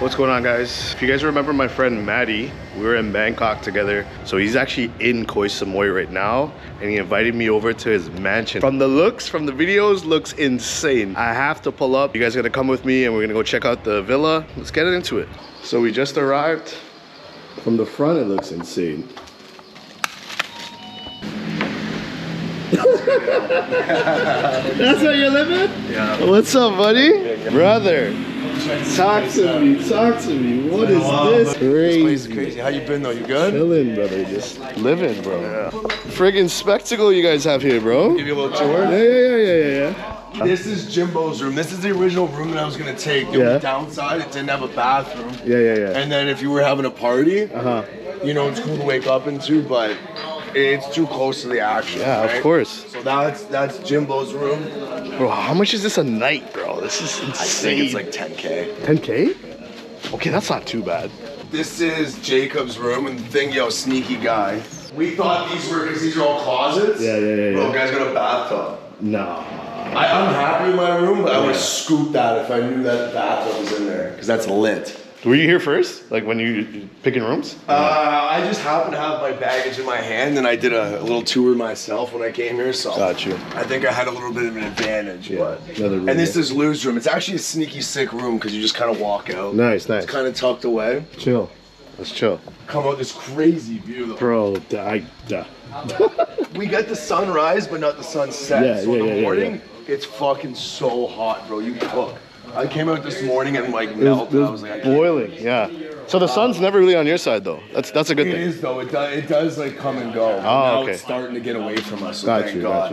What's going on, guys? If you guys remember my friend Maddie, we were in Bangkok together. So he's actually in Koh Samui right now, and he invited me over to his mansion. From the looks, from the videos, looks insane. I have to pull up. You guys are gonna come with me and we're gonna go check out the villa. Let's get into it. So we just arrived. From the front, it looks insane. That's where you living? Yeah. What's up, buddy? Brother. Talk to me. What is this? Crazy. This place is crazy. How you been though? You good? Chilling, brother. Just living, bro. Yeah. Friggin' spectacle you guys have here, bro. Give you a little tour? Yeah. This is Jimbo's room. This is the original room that I was gonna take. The only downside, it didn't have a bathroom. Yeah. And then if you were having a party, you know, it's cool to wake up into, but it's too close to the action. Yeah, right? of course. So that's Jimbo's room. Bro, how much is this a night, bro? This is insane. I think it's like 10K. 10K? Okay, that's not too bad. This is Jacob's room, and the thing, yo, sneaky guy. We thought these were, because these are all closets. Yeah. Bro, guy's got a bathtub. Nah. I'm happy with my room, but I would scoop that if I knew that the bathroom was in there, because that's lit. Were you here first? Like when you picking rooms? I just happened to have my baggage in my hand, and I did a little tour myself when I came here, so Got you. I think I had a little bit of an advantage. Yeah, another room. And this is Lou's room. It's actually a sneaky sick room because you just kind of walk out. Nice. It's kind of tucked away. Chill. Let's chill. Come out this crazy view though. Bro, We get the sunrise, but not the sunset. Yeah, so in the yeah. morning, it's fucking so hot, bro. You cook. I came out this morning and like melted. It I was like, I can't. boiling, yeah. So the sun's never really on your side though. That's a good It thing. is though. It does like come and go. Oh, Now okay. it's starting to get away from us. So Got thank you. God.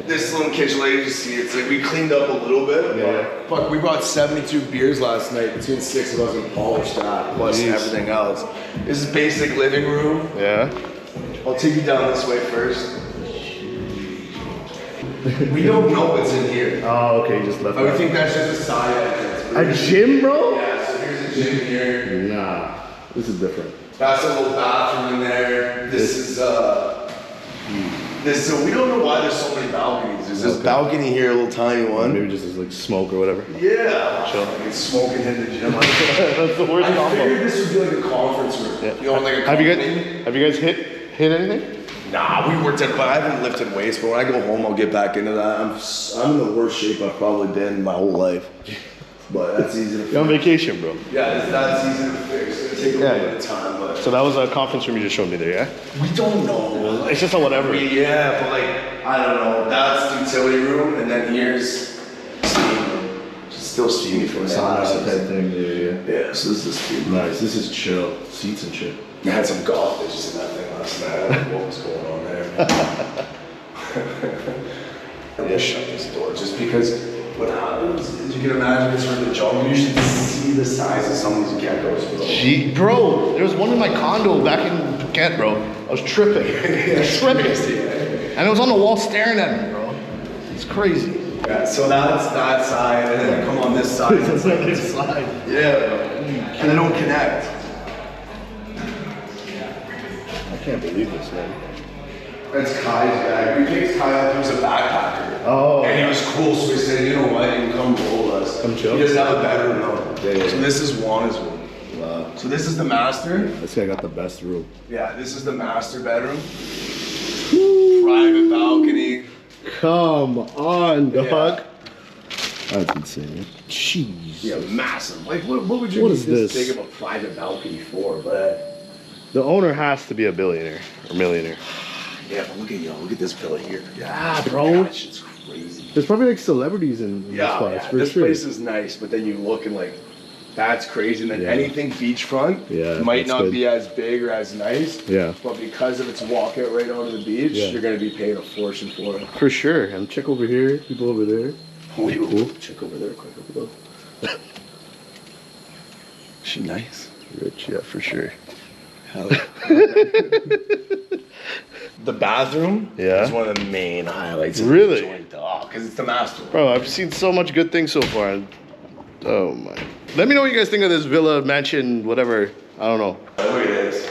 This little kitchen lady, you see, it's like we cleaned up a little bit. Yeah. But fuck, we brought 72 beers last night. Between 6 of us and polished that, plus everything else. This is basic living room. Yeah. I'll take you down this way first. We don't know what's in here. Oh, okay. You just left. I would think that's just a side entrance. A gym, bro? Yeah, so here's a gym here. Nah. This is different. That's a little bathroom in there. This is so we don't know why there's so many balconies. There's this balcony here, a little tiny one. Maybe just as like smoke or whatever. Yeah. Chill. I can smoke and hit the gym. That's the worst I combo. figured this would be like a conference room. Yeah. You know, like a Have you company. guys hit anything? Nah, we worked at, but I haven't lifted weights. But when I go home, I'll get back into that. I'm in the worst shape I've probably been my whole life. But that's easy to fix. You're on vacation, bro. Yeah, that's easy to fix. It's gonna take a little bit of time, but So that was a conference room you just showed me there, yeah? we don't know. It's just a whatever. Yeah, but like I don't know. That's the utility room, and then here's steam room. It's still steamy from the Sauna house. type thing, yeah. Yeah, so this is steam room. Nice. This is chill. Seats and shit. I had some golf bitches in that thing last night. I don't know what was going on there. I'm gonna shut this door just because what happens is you can imagine it's for the jungle. You should see the size of some of these geckos, bro. Gee, bro, there was one in my condo back in Phuket, bro. I was tripping. And it was on the wall staring at me, bro. It's crazy. Yeah, so that's that side, and then come on this side. It's like this slide. Yeah, bro. And they don't connect. I can't believe this, man. That's Kai's bag. We picked Kai up, he was a backpacker. Oh. And he was cool, so we said, you know what, you can come roll with us. Come chill. He doesn't have a bedroom though. Yeah. So this is Juana's room. Wow. So this is the master. This guy got the best room. Yeah, this is the master bedroom. Private balcony. Come on, dog. Yeah. That's insane. Jeez. Yeah, massive. Like, what would you What need is this this? big of a private balcony for? But The owner has to be a billionaire or millionaire. yeah, but look at this villa here. Yeah, bro. That shit's crazy. There's probably like celebrities in this spots for this sure. place is nice, but then you look and like, that's crazy. And then anything beachfront might that's not good. be as big or as nice. Yeah. But because of its walkout right onto the beach, Yeah. you're gonna be paying a fortune for it. For sure. And check over here, people over there. Cool. Check over there, quick. Over there. She nice. Rich, yeah, for sure. Hell yeah. The bathroom is one of the main highlights of Really? the joint, because it's the master. Bro, I've seen so much good things so far. And, oh my. Let me know what you guys think of this villa, mansion, whatever. I don't know. Look at this.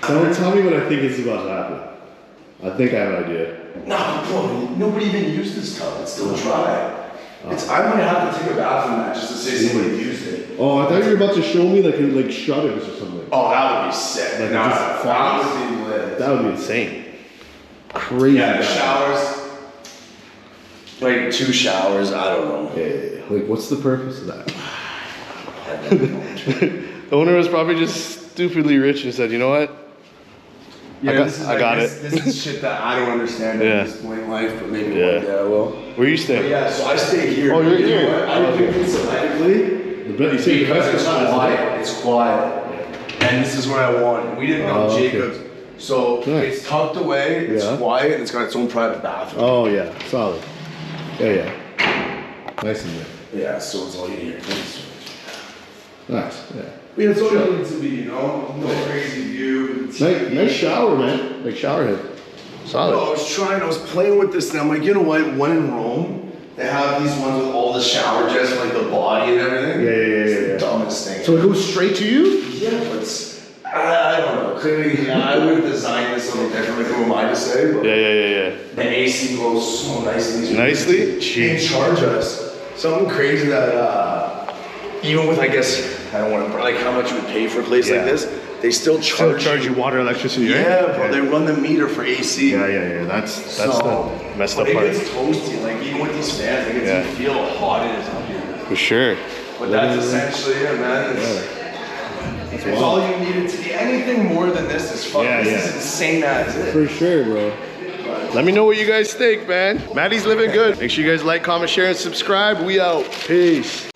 Tell me what I think is about to happen. I think I have an idea. No, bro, nobody even used this tub. It's still dry. I might have to take a bath in that just to say somebody used it. Oh, I thought you were about to show me like shutters or something. Oh, that would be sick. Like Nah, just that would be lit. That would be insane. Crazy. Yeah, the showers. Like 2 showers, I don't know. Yeah. Like, what's the purpose of that? The owner was probably just stupidly rich and said, you know what? Yeah, I got it. This is shit that I don't understand at this point in life, but maybe one day I will. Where you stay? Yeah, so I stay here. Oh, you're here. I don't think it's selectively. You say the best It's spot is quiet. It's quiet. And this is what I want. We didn't know Jacobs. So Nice. it's tucked away, it's quiet, and it's got its own private bathroom. Oh, yeah. Solid. Yeah. Nice in there. Yeah, so it's all you need. Nice. Yeah. I mean, it's all it needs to be, you know? No crazy view. Nice shower, man. Like shower head. Solid. I was playing with this, and I'm like, you know what? When in Rome, they have these ones with all the shower jets, like the body and everything. Yeah. It's the dumbest thing. So it goes straight to you? Yeah, but I don't know. Clearly, I would design this a little differently. Who am I to say? But Yeah. the AC goes so nicely. Nicely? They Jeez. charge us something crazy that even with, I guess, I don't want to, like how much you would pay for a place like this, they still charge you water, electricity, right? Yeah, bro. They run the meter for AC. Yeah. That's the messed up but part. It gets toasty. Like even with these fans, it gets you feel how hot it is up here. For sure. But that's essentially it, man. It's all you needed to be. Anything more than this is fucking. This is insane as it. For sure, bro. Let me know what you guys think, man. Maddie's living good. Make sure you guys like, comment, share, and subscribe. We out. Peace.